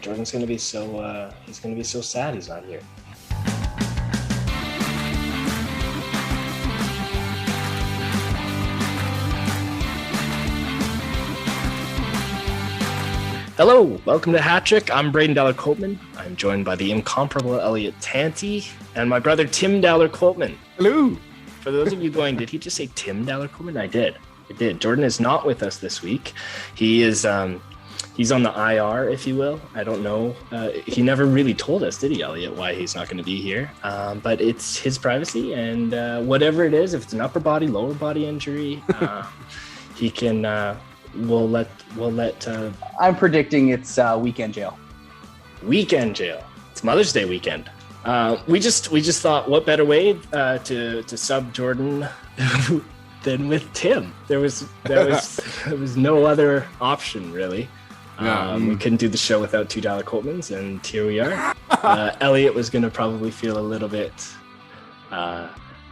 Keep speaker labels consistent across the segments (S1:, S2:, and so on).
S1: Jordan's gonna be so he's gonna be so sad he's not here. Hello, welcome to HatTrick. I'm Braydon Dowler-Coltman. I'm joined by the incomparable Elliott Tanti and my brother Tim Dowler-Coltman.
S2: Hello.
S1: For those of you going, did he just say Tim Dowler-Coltman? I did. Jordan is not with us this week. He is he's on the IR, if you will. I don't know. He never really told us, did he, Elliott, why he's not going to be here? But it's his privacy, and whatever it is, if it's an upper body, lower body injury, he can. We'll let.
S3: I'm predicting it's weekend jail.
S1: Weekend jail. It's Mother's Day weekend. We just thought, what better way to sub Jordan than with Tim? There was no other option really. We couldn't do the show without two Dowler-Coltmans, and here we are. Elliott was going to probably feel a little bit.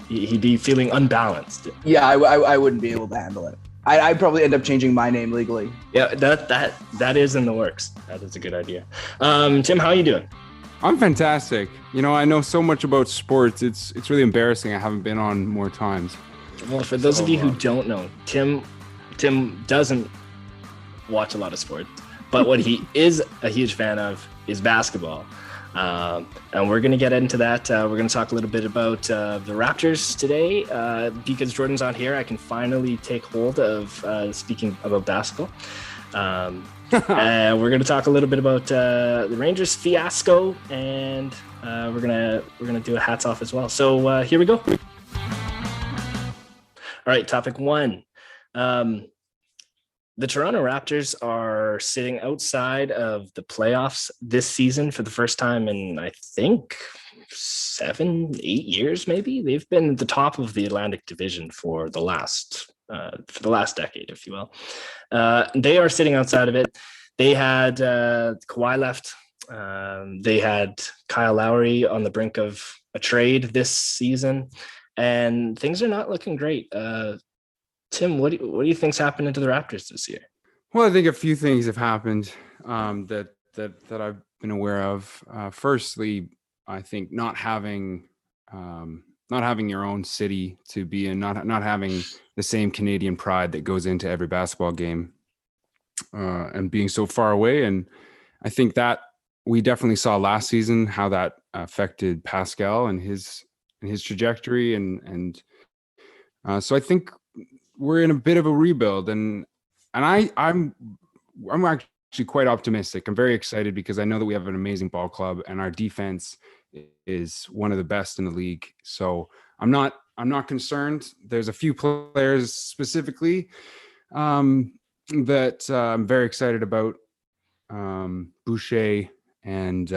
S1: He'd be feeling unbalanced.
S3: Yeah, I wouldn't be able to handle it. I'd probably end up changing my name legally.
S1: Yeah, that is in the works. That is a good idea. Tim, how are you doing?
S2: I'm fantastic. You know, I know so much about sports. It's really embarrassing I haven't been on more times.
S1: Well, for those of you who don't know, Tim doesn't watch a lot of sports, but what he is a huge fan of is basketball. And we're going to get into that. We're going to talk a little bit about the Raptors today. Because Jordan's on here, I can finally take hold of speaking about basketball. And we're going to talk a little bit about the Rangers fiasco, and we're gonna do a hats off as well. So here we go. All right, topic one. The Toronto Raptors are sitting outside of the playoffs this season for the first time in, I think, 7-8 years, maybe. They've been at the top of the Atlantic Division for the last decade, if you will. They are sitting outside of it. They had Kawhi left. They had Kyle Lowry on the brink of a trade this season, and things are not looking great. Tim, what do you think's happening to the Raptors this year?
S2: Well, I think a few things have happened that I've been aware of. Firstly, I think not having your own city to be in, not having the same Canadian pride that goes into every basketball game, and being so far away. And I think that we definitely saw last season how that affected Pascal and his trajectory, and so I think we're in a bit of a rebuild, and I'm actually quite optimistic. I'm very excited because I know that we have an amazing ball club, and our defense is one of the best in the league. So I'm not concerned. There's a few players specifically that I'm very excited about. Boucher and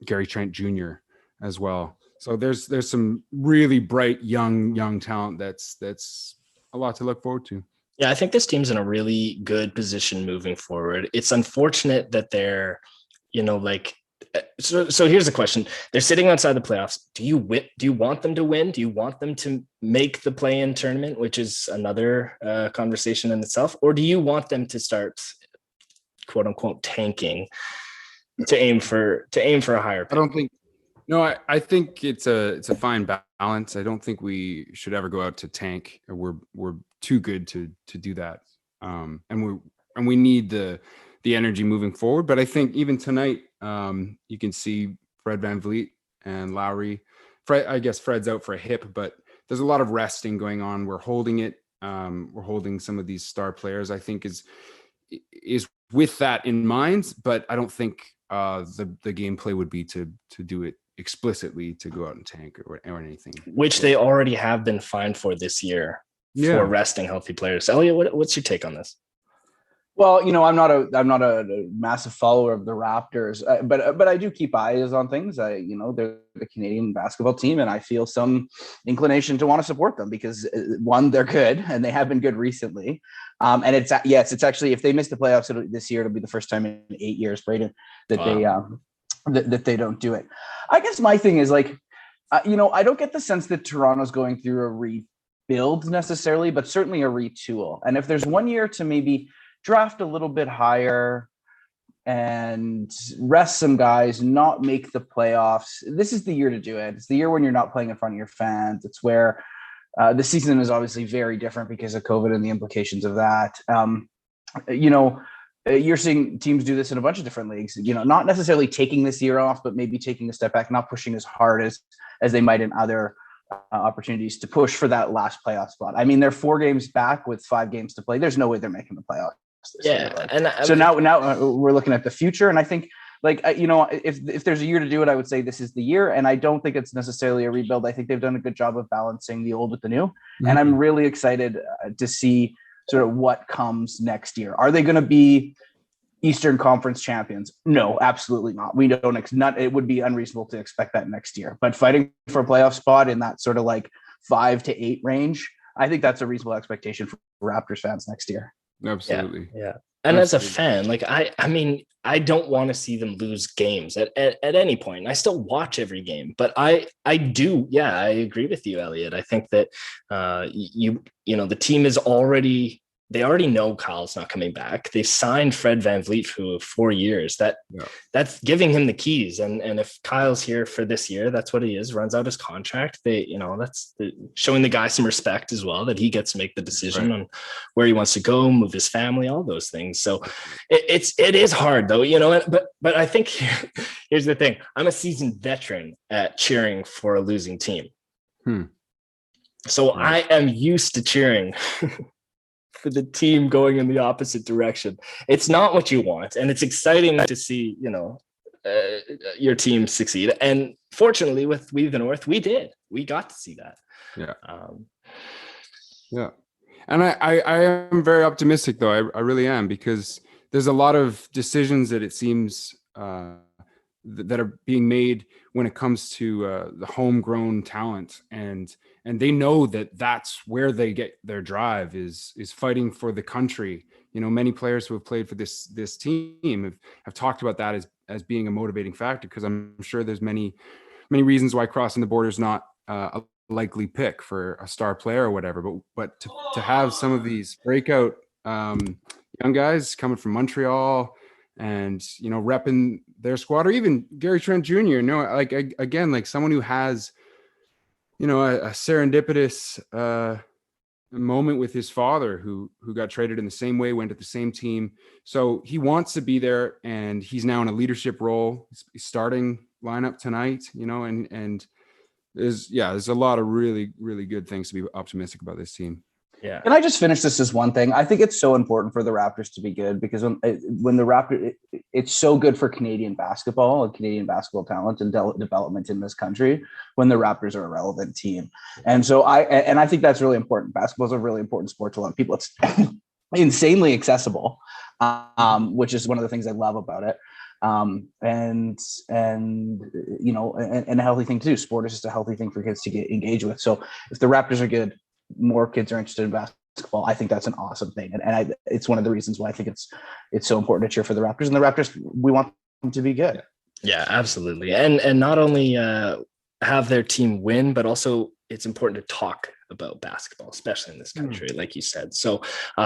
S2: Gary Trent Jr. as well. So there's some really bright young talent that's a lot to look forward to.
S1: Yeah, I think this team's in a really good position moving forward. It's unfortunate that they're, so here's the question. They're sitting outside the playoffs. Do you want them to win? Do you want them to make the play-in tournament, which is another conversation in itself? Or do you want them to start, quote unquote, tanking to aim for a higher pick?
S2: I think it's a fine balance. I don't think we should ever go out to tank. We're too good to do that, and we need the energy moving forward. But I think even tonight, you can see Fred VanVleet and Lowry. I guess Fred's out for a hip, but there's a lot of resting going on. We're holding it. We're holding some of these star players. I think is with that in mind. But I don't think the gameplay would be to do it explicitly to go out and tank or anything,
S1: which they already have been fined for this year for resting healthy players. Elliott, what's your take on this?
S3: Well, I'm not a massive follower of the Raptors, but I do keep eyes on things. They're the Canadian basketball team, and I feel some inclination to want to support them because one, they're good and they have been good recently. And it's actually, if they miss the playoffs this year, it'll be the first time in 8 years, Braydon, that they don't do it. I guess my thing is I don't get the sense that Toronto's going through a rebuild necessarily, but certainly a retool. And if there's 1 year to maybe draft a little bit higher and rest some guys, not make the playoffs. This is the year to do it. It's the year when you're not playing in front of your fans. It's where the season is obviously very different because of COVID and the implications of that. You're seeing teams do this in a bunch of different leagues, not necessarily taking this year off, but maybe taking a step back, not pushing as hard as they might in other opportunities to push for that last playoff spot. I mean, they're 4 games back with 5 games to play. There's no way they're making the playoffs. Now we're looking at the future, and I think if there's a year to do it, I would say this is the year. And I don't think it's necessarily a rebuild. I think they've done a good job of balancing the old with the new. Mm-hmm. And I'm really excited to see sort of what comes next year. Are they going to be Eastern Conference champions? No, absolutely not. We don't. It would be unreasonable to expect that next year. But fighting for a playoff spot in that sort of like 5 to 8 range, I think that's a reasonable expectation for Raptors fans next year.
S2: Absolutely.
S1: Yeah. And as a fan, like I mean, I don't want to see them lose games at any point. I still watch every game, but I do. Yeah, I agree with you, Elliot. I think that the team is they already know Kyle's not coming back. They signed Fred VanVleet for 4 years. That's giving him the keys. And if Kyle's here for this year, that's what he is, runs out his contract. That's showing the guy some respect as well, that he gets to make the decision on where he wants to go, move his family, all those things. So it is hard though, but I think here's the thing. I'm a seasoned veteran at cheering for a losing team. So I am used to cheering for the team going in the opposite direction. It's not what you want, and it's exciting to see your team succeed. And fortunately, with We the North, we got to see that.
S2: And I am very optimistic, though. I really am, because there's a lot of decisions that it seems that are being made when it comes to the homegrown talent, and they know that that's where they get their drive is fighting for the country. Many players who have played for this team have talked about that as being a motivating factor, because I'm sure there's many reasons why crossing the border is not a likely pick for a star player or whatever. But to have some of these breakout young guys coming from Montreal and repping their squad, or even Gary Trent Jr. Like someone who has a serendipitous moment with his father, who got traded in the same way, went to the same team. So he wants to be there, and he's now in a leadership role. He's starting lineup tonight, and there's a lot of really, really good things to be optimistic about this team.
S3: Yeah. Can I just finish this as one thing? I think it's so important for the Raptors to be good, because when the Raptors, it's so good for Canadian basketball and Canadian basketball talent and development in this country when the Raptors are a relevant team. And so I think that's really important. Basketball is a really important sport to a lot of people. It's insanely accessible, which is one of the things I love about it. And a healthy thing to do. Sport is just a healthy thing for kids to get engaged with. So if the Raptors are good, more kids are interested in basketball. I think that's an awesome thing. And it's one of the reasons why I think it's so important to cheer for the Raptors, and the Raptors, we want them to be good.
S1: Yeah, absolutely. And not only have their team win, but also it's important to talk about basketball, especially in this country, like you said. So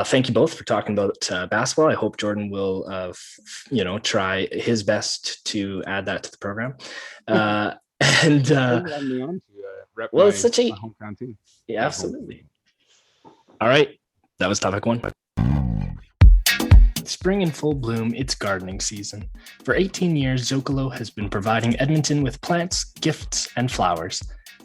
S1: thank you both for talking about basketball. I hope Jordan will, try his best to add that to the program. It's such a hometown team. Yeah, absolutely. All right, that was topic 1. Spring in full bloom, it's gardening season. For 18 years, Zocalo has been providing Edmonton with plants, gifts, and flowers.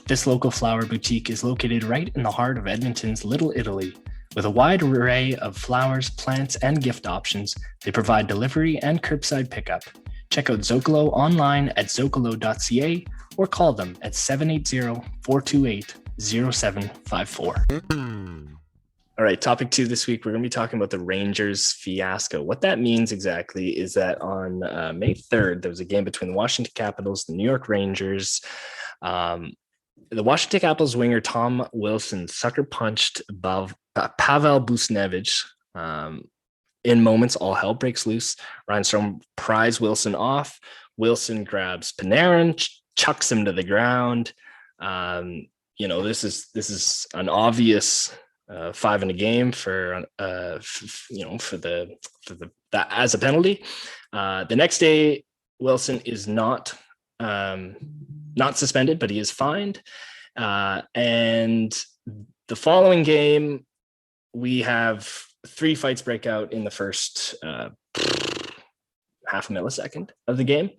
S1: This local flower boutique is located right in the heart of Edmonton's Little Italy. With a wide array of flowers, plants, and gift options, they provide delivery and curbside pickup. Check out Zocalo online at zocalo.ca or call them at 780-428-0754. All right, topic 2 this week, we're going to be talking about the Rangers fiasco. What that means exactly is that on May 3rd, there was a game between the Washington Capitals, the New York Rangers. The Washington Capitals winger Tom Wilson sucker punched Pavel Buchnevich. In moments, all hell breaks loose. Ryan Strome pries Wilson off. Wilson grabs Panarin, chucks him to the ground. This is an obvious 5 in a game for that as a penalty. The next day, Wilson is not suspended, but he is fined. And the following game, we have 3 fights break out in the first half a millisecond of the game.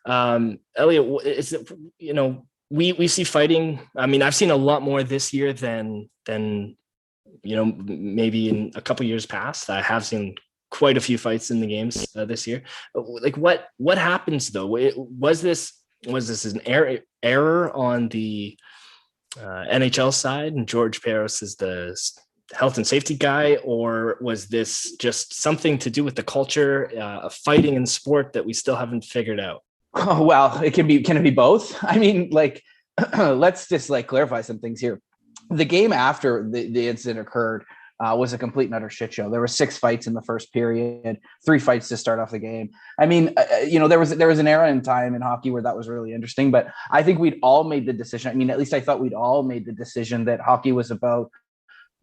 S1: Elliott, is it, we see fighting. I mean, I've seen a lot more this year than maybe in a couple years past. I have seen quite a few fights in the games this year. Like, what happens though? Was this an error on the NHL side, and George Peros is the health and safety guy, or was this just something to do with the culture of fighting in sport that we still haven't figured out?
S3: Oh, well, can it be both? I mean, like, let's just clarify some things here. The game after the incident occurred was a complete and utter shit show. There were 6 fights in the first period, 3 fights to start off the game. I mean, there was an era in time in hockey where that was really interesting, but I think we'd all made the decision. I mean, at least I thought we'd all made the decision that hockey was about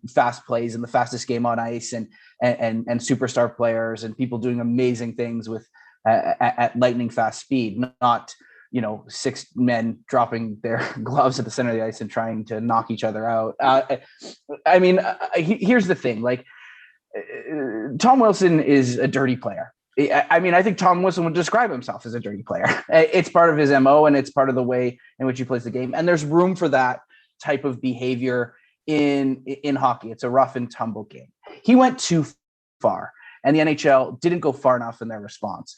S3: fast plays and the fastest game on ice and superstar players and people doing amazing things with at lightning fast speed, not 6 men dropping their gloves at the center of the ice and trying to knock each other out. I mean, here's the thing: Tom Wilson is a dirty player. I mean, I think Tom Wilson would describe himself as a dirty player. It's part of his MO, and it's part of the way in which he plays the game. And there's room for that type of behavior in hockey. It's a rough and tumble game. He went too far, and the NHL didn't go far enough in their response.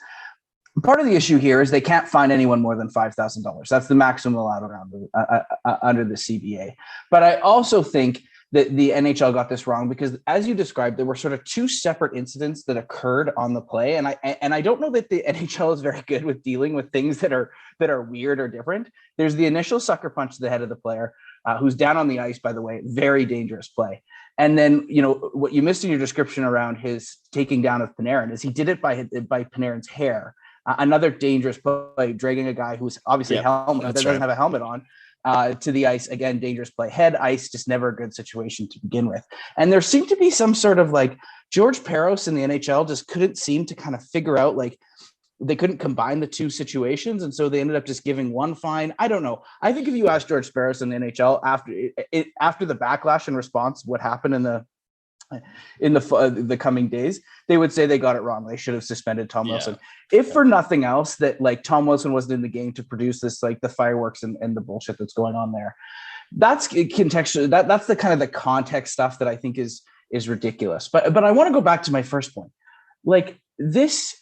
S3: Part of the issue here is they can't find anyone more than $5,000. That's the maximum allowed under the CBA. But I also think that the NHL got this wrong because, as you described, there were sort of 2 separate incidents that occurred on the play, and I don't know that the NHL is very good with dealing with things that are weird or different. There's the initial sucker punch to the head of the player, who's down on the ice, by the way, very dangerous play. And then, what you missed in your description around his taking down of Panarin is he did it by Panarin's hair. Another dangerous play, dragging a guy who's obviously doesn't have a helmet on to the ice. Again, dangerous play. Head ice, just never a good situation to begin with. And there seemed to be some sort of George Peros in the NHL just couldn't seem to kind of figure out they couldn't combine the 2 situations. And so they ended up just giving 1 fine. I don't know. I think if you ask George Peros in the NHL after the backlash and response, what happened in the coming days, they would say they got it wrong. They should have suspended Tom Wilson. If for nothing else, that Tom Wilson wasn't in the game to produce this, the fireworks and the bullshit that's going on there. That's contextual. That's the kind of the context stuff that I think is ridiculous. But I want to go back to my first point. This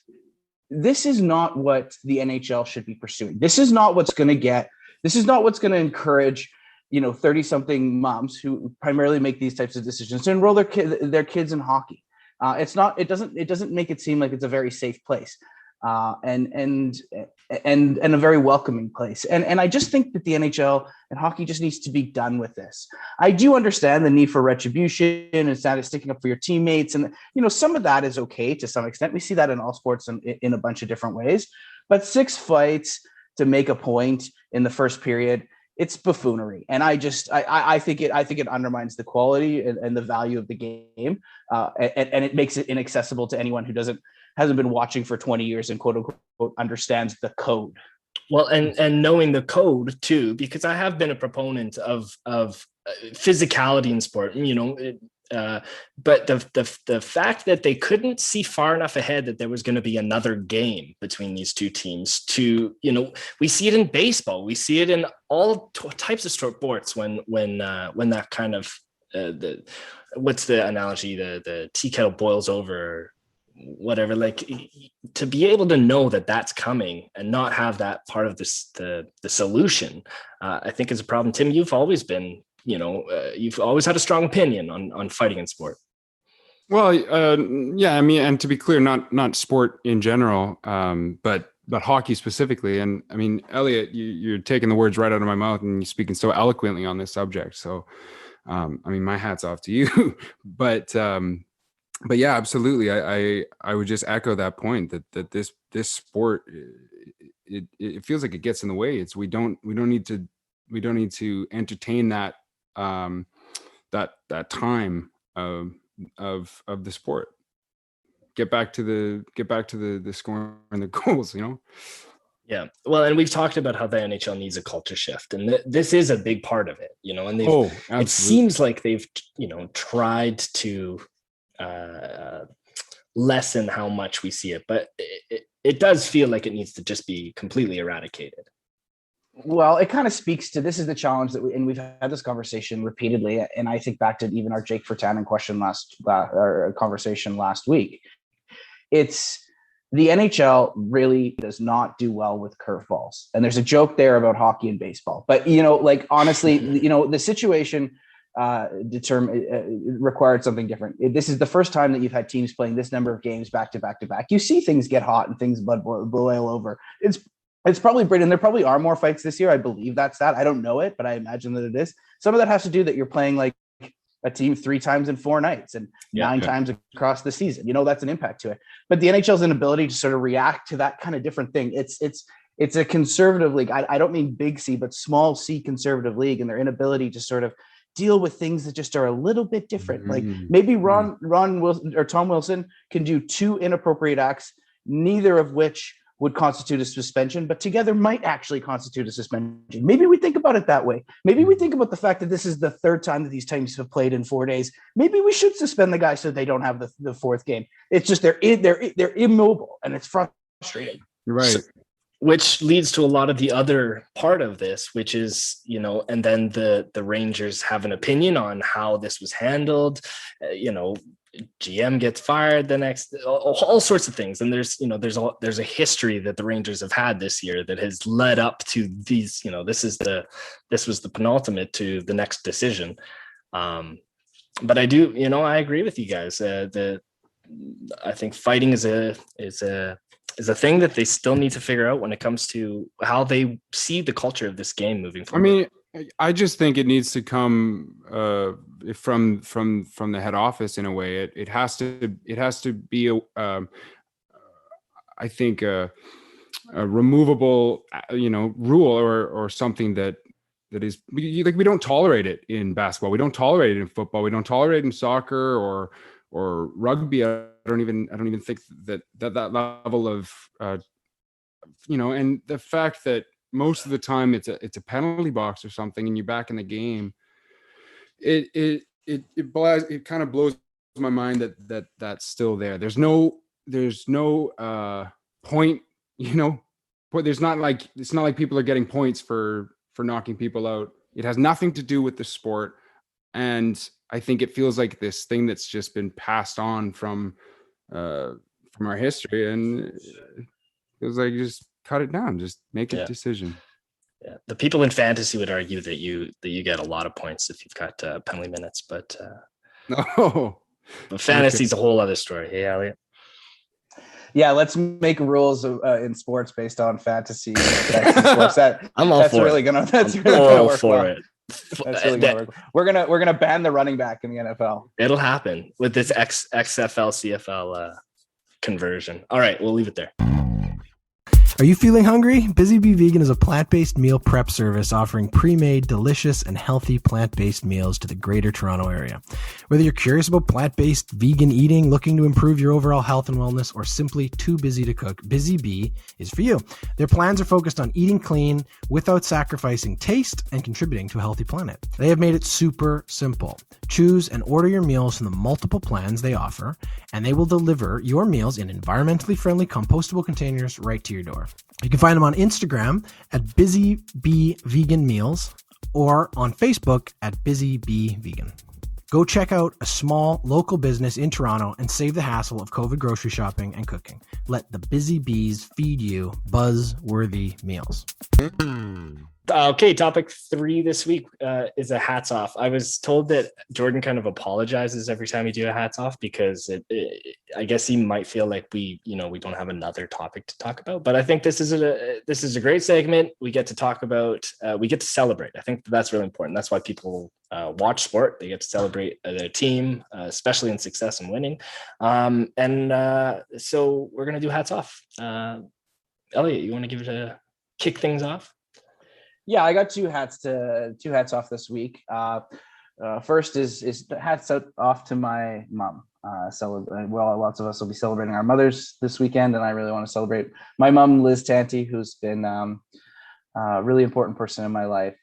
S3: is not what the NHL should be pursuing. This is not what's going to encourage 30-something moms who primarily make these types of decisions to enroll their kids in hockey. It doesn't make it seem like it's a very safe place, and a very welcoming place. And I just think that the NHL and hockey just needs to be done with this. I do understand the need for retribution and sticking up for your teammates, and some of that is okay to some extent. We see that in all sports in a bunch of different ways. But 6 fights to make a point in the first period, it's buffoonery, and I think it undermines the quality and the value of the game, and it makes it inaccessible to anyone who hasn't been watching for 20 years and quote unquote understands the code.
S1: Well, and knowing the code too, because I have been a proponent of physicality in sport, but the fact that they couldn't see far enough ahead that there was going to be another game between these 2 teams we see it in baseball, we see it in all types of sports when that kind of what's the analogy, the tea kettle boils over, whatever, to be able to know that that's coming and not have that part of the solution, I think is a problem. Tim, you've always been you've always had a strong opinion on fighting in sport.
S2: Well, yeah, I mean, and to be clear, not sport in general, but hockey specifically. And I mean, Elliott, you're taking the words right out of my mouth, and you're speaking so eloquently on this subject. So, I mean, my hat's off to you. But yeah, absolutely. I would just echo that point that this sport, it feels like it gets in the way. We don't need to entertain that that time of the sport. Get back to the scoring and the goals, you know?
S1: Yeah. Well, and we've talked about how the NHL needs a culture shift, and this is a big part of it, you know, and it seems like they've, you know, tried to lessen how much we see it, but it does feel like it needs to just be completely eradicated.
S3: Well, it kind of speaks to, this is the challenge that we've had this conversation repeatedly. And I think back to even our Jake Virtanen conversation last week. It's the NHL really does not do well with curveballs. And there's a joke there about hockey and baseball, but, you know, like, honestly, you know, the situation required something different. This is the first time that you've had teams playing this number of games back to back to back. You see things get hot and things boil over. It's probably Braydon. There probably are more fights this year. I believe that's that. I don't know it, but I imagine that it is. Some of that has to do that you're playing like a team 3 times in 4 nights and 9 times across the season. You know, that's an impact to it. But the NHL's inability to sort of react to that kind of different thing. It's a conservative league. I don't mean big C, but small C conservative league, and their inability to sort of deal with things that just are a little bit different. Like maybe Ron Wilson or Tom Wilson can do 2 inappropriate acts, neither of which would constitute a suspension, but together might actually constitute a suspension. Maybe we think about it that way. Maybe we think about the fact that this is the 3rd time that these teams have played in 4 days. Maybe we should suspend the guys so they don't have the 4th game. It's just they're immobile, and it's frustrating.
S2: Right.
S1: Which leads to a lot of the other part of this, which is, you know, and then the Rangers have an opinion on how this was handled. You know, GM gets fired the next, all sorts of things. And there's a history that the Rangers have had this year that has led up to these, you know, this was the penultimate to the next decision. But I do, you know, I agree with you guys. I think fighting is a thing that they still need to figure out when it comes to how they see the culture of this game moving forward.
S2: I mean, I just think it needs to come from the head office in a way. It has to be I think a removable, you know, rule or something that is like, we don't tolerate it in basketball. We don't tolerate it in football. We don't tolerate it in soccer or rugby. I don't even think that level of you know, and the fact that most of the time it's a penalty box or something and you're back in the game, it kind of blows my mind that that's still there. There's no point, you know, but it's not like people are getting points for knocking people out. It has nothing to do with the sport. And I think it feels like this thing that's just been passed on from our history, and it feels like just cut it down, just make a decision.
S1: Yeah, the people in fantasy would argue that you get a lot of points if you've got penalty minutes, but but fantasy's a whole other story. Hey, Elliot.
S3: Yeah, let's make rules in sports based on fantasy. Sports.
S1: I'm all for it.
S3: That's really gonna work
S1: for
S3: well.
S1: it.
S3: That's really gonna work. We're gonna ban the running back in the NFL.
S1: It'll happen with this XFL CFL conversion. All right, we'll leave it there.
S4: Are you feeling hungry? Busy Bee Vegan is a plant-based meal prep service offering pre-made, delicious, and healthy plant-based meals to the greater Toronto area. Whether you're curious about plant-based vegan eating, looking to improve your overall health and wellness, or simply too busy to cook, Busy Bee is for you. Their plans are focused on eating clean without sacrificing taste and contributing to a healthy planet. They have made it super simple. Choose and order your meals from the multiple plans they offer, and they will deliver your meals in environmentally friendly compostable containers right to your door. You can find them on Instagram at Busy Bee Vegan Meals or on Facebook at Busy Bee Vegan. Go check out a small local business in Toronto and save the hassle of COVID grocery shopping and cooking. Let the Busy Bees feed you buzz-worthy meals.
S1: Okay, topic 3 this week is a hats off. I was told that Jordan kind of apologizes every time we do a hats off because I guess he might feel like we don't have another topic to talk about. But I think this is a great segment. We get to talk about, we get to celebrate. I think that's really important. That's why people watch sport. They get to celebrate their team, especially in success and winning. So we're gonna do hats off. Elliot, you want to give it a kick things off?
S3: Yeah, I got two hats off this week. first is hats off to my mom. Lots of us will be celebrating our mothers this weekend, and I really want to celebrate my mom, Liz Tanti, who's been a really important person in my life,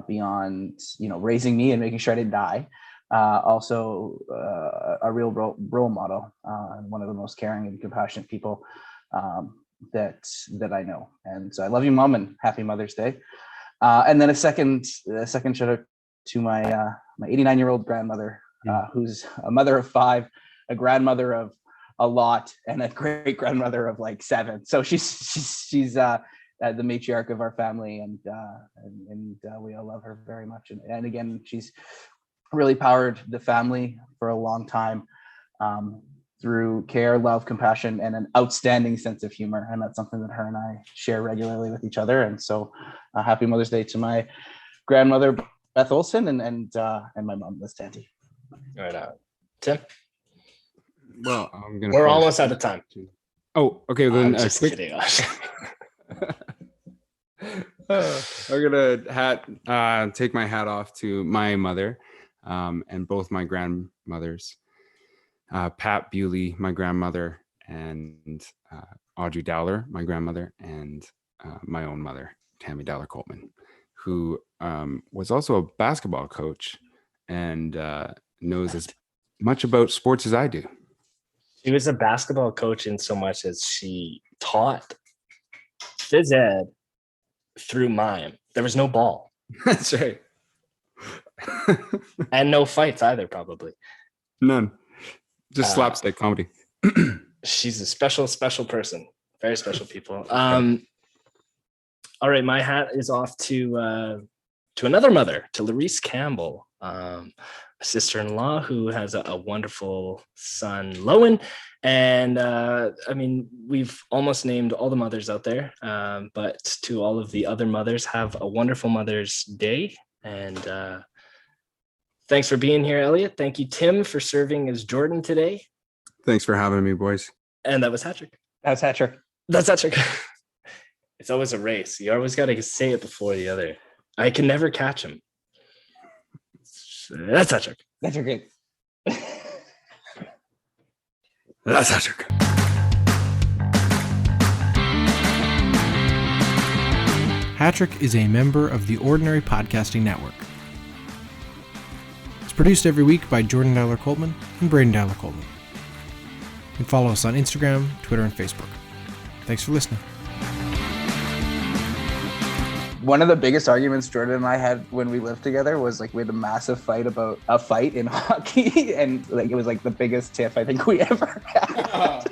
S3: beyond raising me and making sure I didn't die. Also a real role model, and one of the most caring and compassionate people that I know. And so I love you, Mom, and happy Mother's Day. And then a second shout out to my 89-year-old grandmother, who's a mother of 5, a grandmother of a lot, and a great grandmother of like 7. So she's the matriarch of our family, and we all love her very much. And again, she's really powered the family for a long time, through care, love, compassion, and an outstanding sense of humor. And that's something that her and I share regularly with each other. And so happy Mother's Day to my grandmother, Beth Olson, and my mom, Liz Tanti.
S1: All right, Tim.
S2: Well,
S1: we're almost out of time.
S2: Oh, okay. Then
S1: just kidding.
S2: I'm gonna take my hat off to my mother, and both my grandmothers, Pat Bewley, my grandmother, and Audrey Dowler, my grandmother, and my own mother, Tammy Dowler-Coltman, who was also a basketball coach and knows as much about sports as I do.
S1: She was a basketball coach in so much as she taught phys ed through mime. There was no ball.
S2: That's right.
S1: And no fights either, probably.
S2: None. Just slapstick comedy.
S1: She's a special person. Very special people. All right, my hat is off to another mother, to Larice Campbell, a sister-in-law who has a wonderful son, Lowen. And we've almost named all the mothers out there, but to all of the other mothers, have a wonderful Mother's Day. And thanks for being here, Elliott. Thank you, Tim, for serving as Jordan today.
S2: Thanks for having me, boys.
S1: And that was HatTrick.
S3: That's HatTrick.
S1: That's HatTrick. It's always a race. You always got to say it before the other. I can never catch him. That's HatTrick.
S3: That's great.
S2: That's HatTrick.
S4: HatTrick is a member of the Ordinary Podcasting Network. It's produced every week by Jordan Dowler-Coltman and Braydon Dowler-Coltman. You can follow us on Instagram, Twitter, and Facebook. Thanks for listening.
S3: One of the biggest arguments Jordan and I had when we lived together was like we had a massive fight about a fight in hockey, and like it was like the biggest tiff I think we ever had.